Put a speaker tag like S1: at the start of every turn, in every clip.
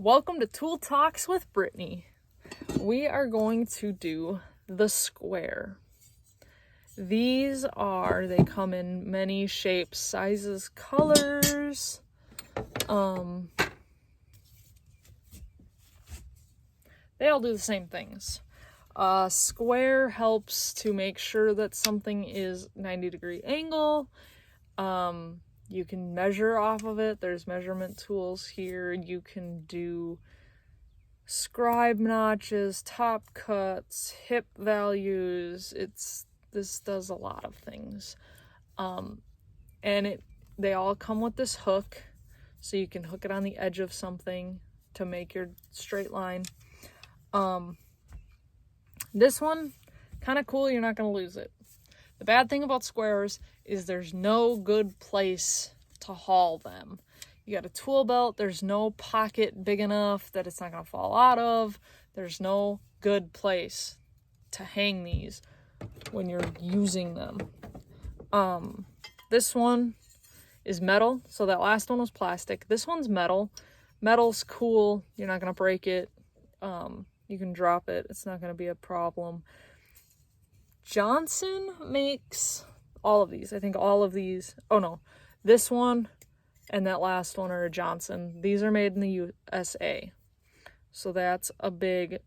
S1: Welcome to Tool Talks with Brittany. We are going to do the square. They come in many shapes, sizes, colors. They all do the same things. Square helps to make sure that something is 90-degree angle. You can measure off of it. There's measurement tools here. You can do scribe notches, top cuts, hip values. This does a lot of things. They all come with this hook, so you can hook it on the edge of something to make your straight line. This one, kind of cool. You're not going to lose it. The bad thing about squares is there's no good place to haul them. You got a tool belt, there's no pocket big enough that it's not going to fall out of. There's no good place to hang these when you're using them. This one is metal, so that last one was plastic. This one's metal. Metal's cool. You're not going to break it. You can drop it. It's not going to be a problem. Johnson makes all of these. I think all of these. Oh no, this one and that last one are a Johnson. These are made in the USA. So that's a big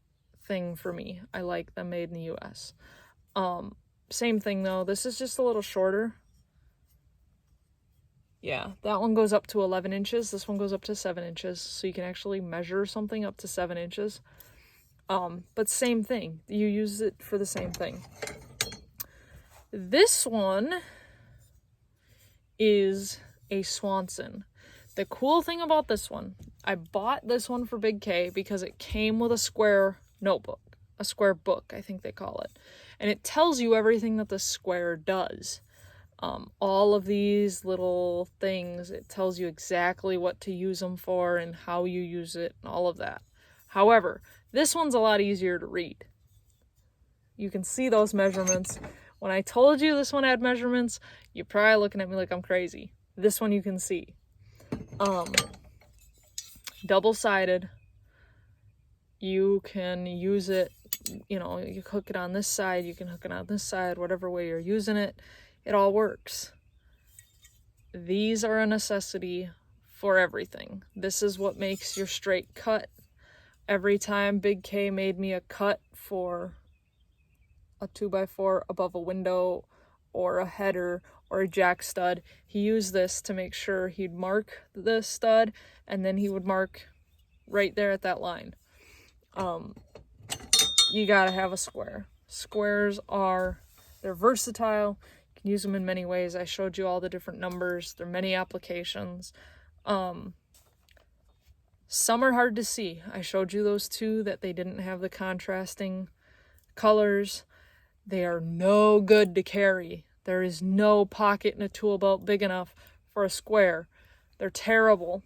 S1: thing for me. I like them made in the US. Same thing though. This is just a little shorter. Yeah, that one goes up to 11 inches. This one goes up to 7 inches. So you can actually measure something up to 7 inches. But same thing. You use it for the same thing. This one is a Swanson. The cool thing about this one, I bought this one for Big K because it came with a square notebook, a square book, I think they call it. And it tells you everything that the square does. All of these little things, it tells you exactly what to use them for and how you use it and all of that. However, this one's a lot easier to read. You can see those measurements. When I told you this one had measurements, you're probably looking at me like I'm crazy. This one you can see. Double-sided. You can use it, you hook it on this side, you can hook it on this side, whatever way you're using it. It all works. These are a necessity for everything. This is what makes your straight cut. Every time Big K made me a cut for a 2x4 above a window or a header or a jack stud, he used this to make sure he'd mark the stud and then he would mark right there at that line. You gotta have a square. Squares they're versatile. You can use them in many ways. I showed you all the different numbers. There are many applications. Some are hard to see. I showed you those two that they didn't have the contrasting colors. They are no good to carry. There is no pocket in a tool belt big enough for a square. They're terrible.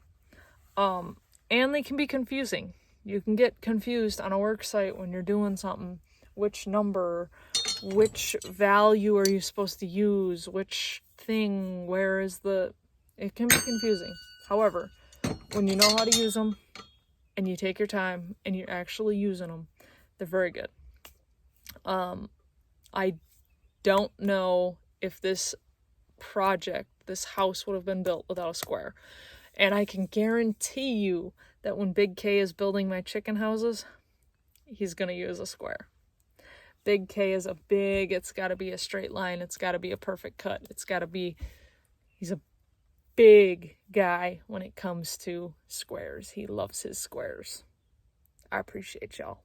S1: And they can be confusing. You can get confused on a work site when you're doing something. Which number, which value are you supposed to use? Which thing, it can be confusing. However, when you know how to use them and you take your time and you're actually using them, they're very good. I don't know if this house would have been built without a square. And I can guarantee you that when Big K is building my chicken houses, he's going to use a square. Big K is it's got to be a straight line. It's got to be a perfect cut. He's a big guy when it comes to squares. He loves his squares. I appreciate y'all.